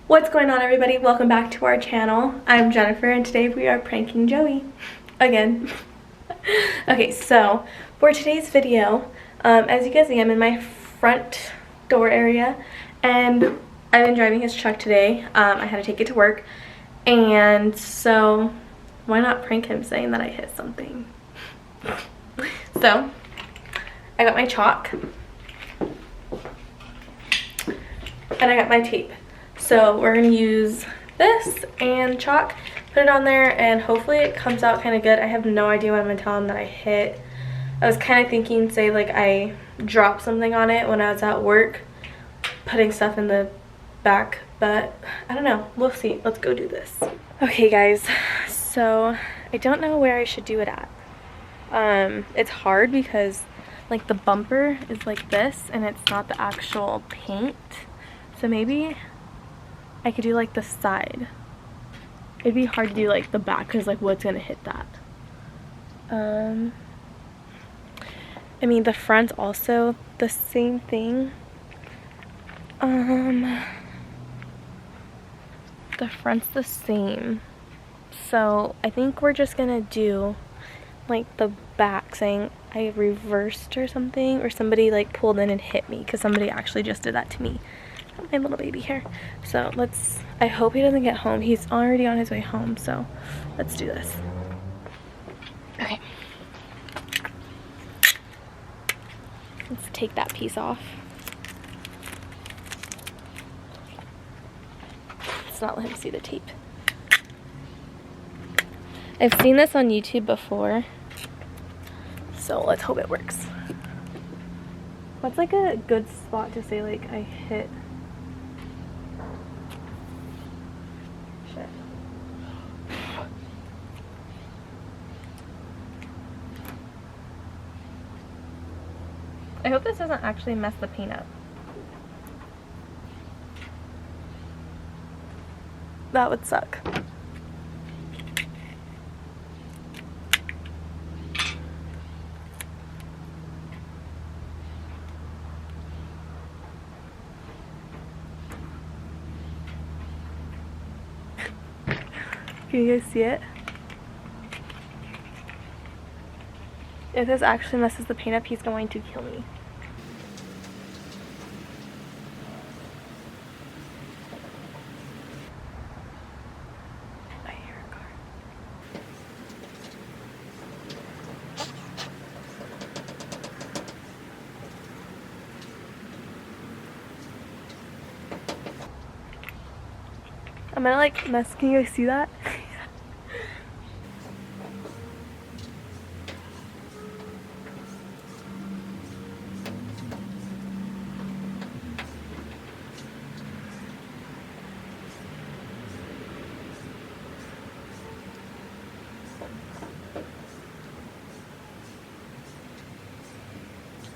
What's going on, everybody? Welcome back to our channel. I'm Jennifer and today we are pranking Joey again. Okay, so for today's video, as you can see, I'm in my front door area and I've been driving his truck today. I had to take it to work, and so why not prank him saying that I hit something? So I got my chalk and I got my tape. So we're gonna use this and chalk, put it on there, and hopefully it comes out kind of good. I have no idea what I'm gonna tell him that I hit. I was kind of thinking, say like I dropped something on it when I was at work, putting stuff in the back, but I don't know. We'll see. Let's go do this. Okay guys, so I don't know where I should do it at. It's hard because like the bumper is like this and it's not the actual paint. So maybe I could do like the side. It'd be hard to do like the back because like what's gonna hit that? I mean the front's also the same thing. The front's the same. So I think we're just gonna do like the back, saying I reversed or something, or somebody like pulled in and hit me, because somebody actually just did that to me. My little baby hair. So let's, I hope he doesn't get home. He's already on his way home, so let's do this. Okay. Let's take that piece off. Let's not let him see the tape. I've seen this on YouTube before, so let's hope it works. What's like a good spot to say like I hit? Shit. I hope this doesn't actually mess the paint up. That would suck. Can you guys see it? If this actually messes the paint up, he's going to kill me. I hear a car. I'm gonna like mess. Can you guys see that?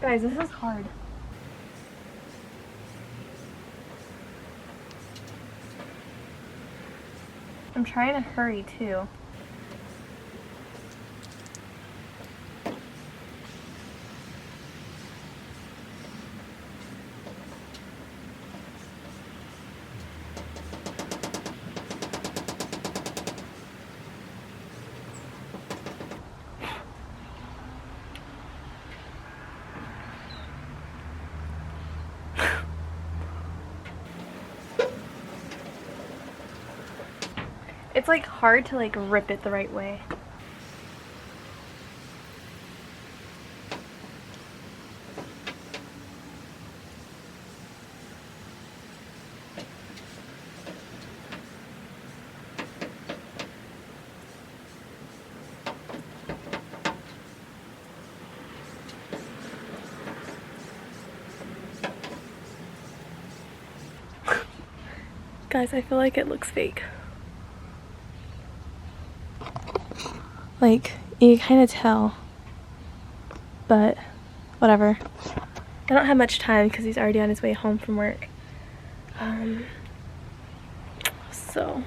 Guys, this is hard. I'm trying to hurry too. It's like hard to like rip it the right way. Guys, I feel like it looks fake. Like, you kind of tell, but whatever. I don't have much time because he's already on his way home from work. So,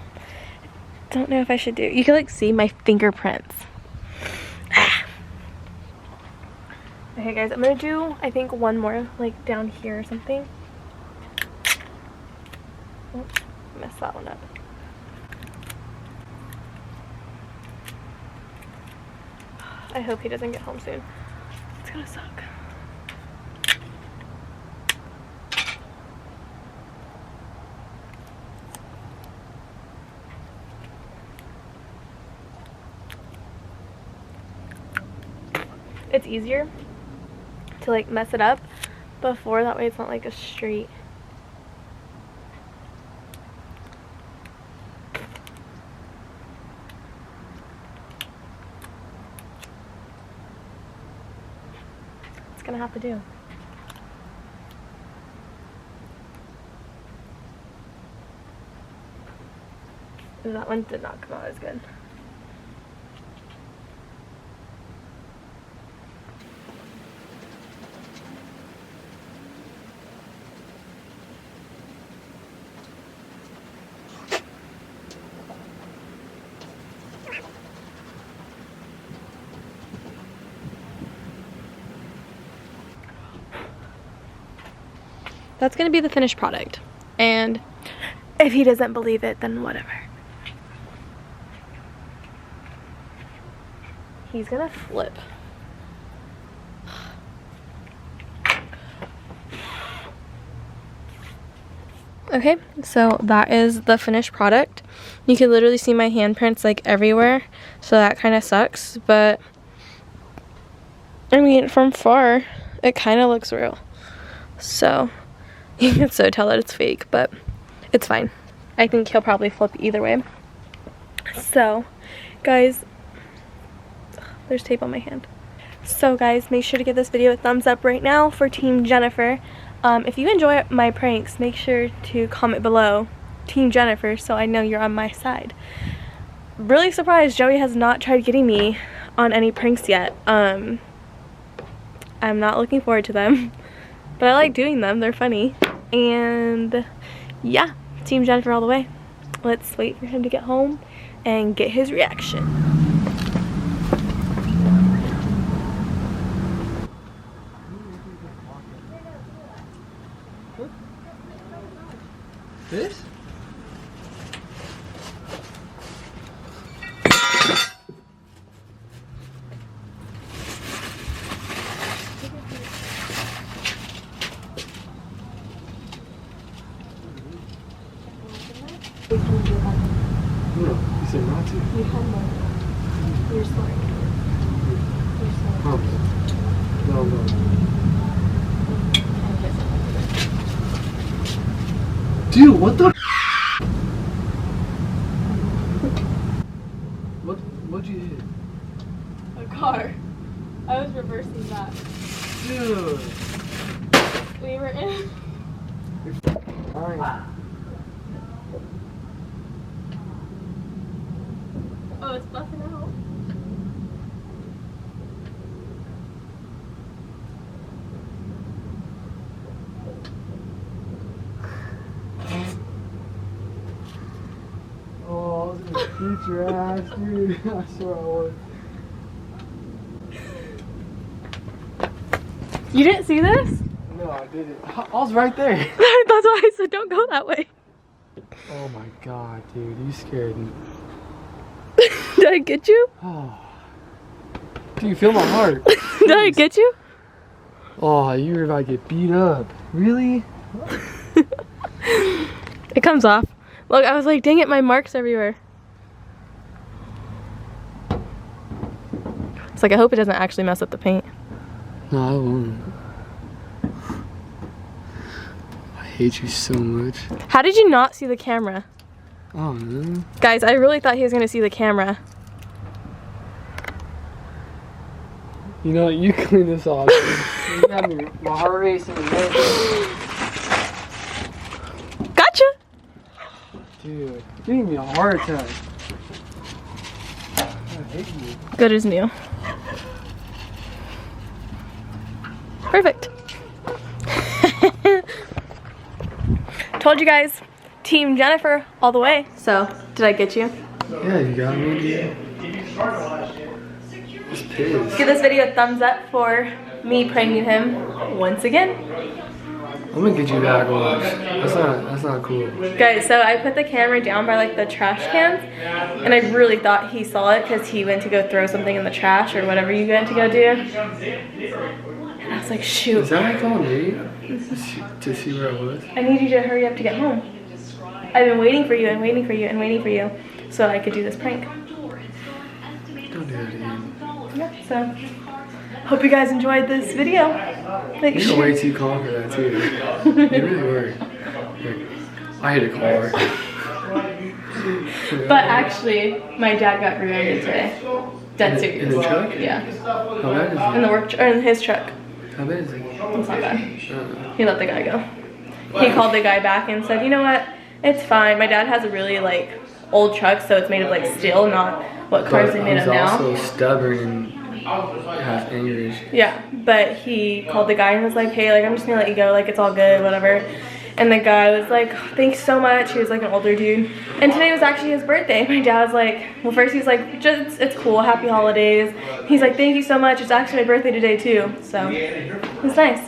don't know if I should do. You can like see my fingerprints. Okay guys, I'm gonna do, I think, one more like down here or something. Oops. Mess that one up. I hope he doesn't get home soon. It's gonna suck. It's easier to like mess it up before, that way it's not like a straight. It's gonna have to do. That one did not come out as good. That's gonna be the finished product, and if he doesn't believe it, then whatever. He's gonna flip. Okay, so that is the finished product. You can literally see my handprints like everywhere, so that kind of sucks, but I mean, from far it kind of looks real, so you can so tell that it's fake, but it's fine. I think he'll probably flip either way. So guys, there's tape on my hand. So guys, make sure to give this video a thumbs up right now for Team Jennifer. If you enjoy my pranks, make sure to comment below Team Jennifer so I know you're on my side. Really surprised Joey has not tried getting me on any pranks yet. I'm not looking forward to them, but I like doing them. They're funny. And yeah, Team Jennifer all the way. Let's wait for him to get home and get his reaction. This? No, you said not to. You had one. You're sorry. You're sorry. Oh. No, no. Dude, what the? What'd you hit? A car. I was reversing that. Dude. We were in. Alright. Oh, it's buffing out. Oh, I was gonna beat your ass, dude. I swear I was. You didn't see this? No, I didn't. I was right there. That's why I said don't go that way. Oh my god, dude. You scared me. Did I get you? Oh. Dude, you feel my heart. Did I get you? Oh, you were about to get beat up. Really? It comes off. Look, I was like, dang it, my mark's everywhere. It's like, I hope it doesn't actually mess up the paint. No, I won't. I hate you so much. How did you not see the camera? Oh, man. Guys, I really thought he was gonna see the camera. You know what? You clean this off. You got me my heart racing. Gotcha! Dude, you're giving me a heart attack. I hate you. Good as new. Perfect. Told you guys, Team Jennifer all the way. So, did I get you? Yeah, you got me. Yeah. Just pissed. Give this video a thumbs up for me pranking him once again. I'm gonna get you back on. That's not cool. Guys, so I put the camera down by like the trash cans, and I really thought he saw it because he went to go throw something in the trash or whatever you went to go do. And I was like, shoot. Is that how I called me? To see where I was? I need you to hurry up to get home. I've been waiting for you and waiting for you and waiting for you so I could do this prank. Don't do that again. Yeah, so hope you guys enjoyed this video. Make You're way too calm for that too. You really were. Like, I hit a car. But actually, my dad got rear-ended today. Dead serious. In the truck? Yeah. How bad is it? In the work, or in his truck. How bad is it? It's not bad. He let the guy go. He called the guy back and said, you know what? It's fine. My dad has a really like old truck, so it's made of like steel, not what cars are made of now. He's also stubborn and half angry. Yeah, but he called the guy and was like, hey, like I'm just gonna let you go, like it's all good, whatever. And the guy was like, thanks so much. He was like an older dude. And today was actually his birthday. My dad was like, well, first he's like, just it's cool, happy holidays. He's like, thank you so much. It's actually my birthday today too. So it was nice.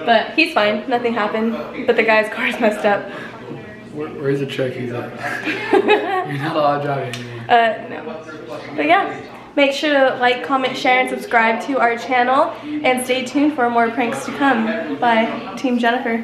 But he's fine, nothing happened. But the guy's car's messed up. Where's the truck he's at? You're not allowed to drive anymore. No. But yeah, make sure to like, comment, share, and subscribe to our channel. And stay tuned for more pranks to come by Team Jennifer.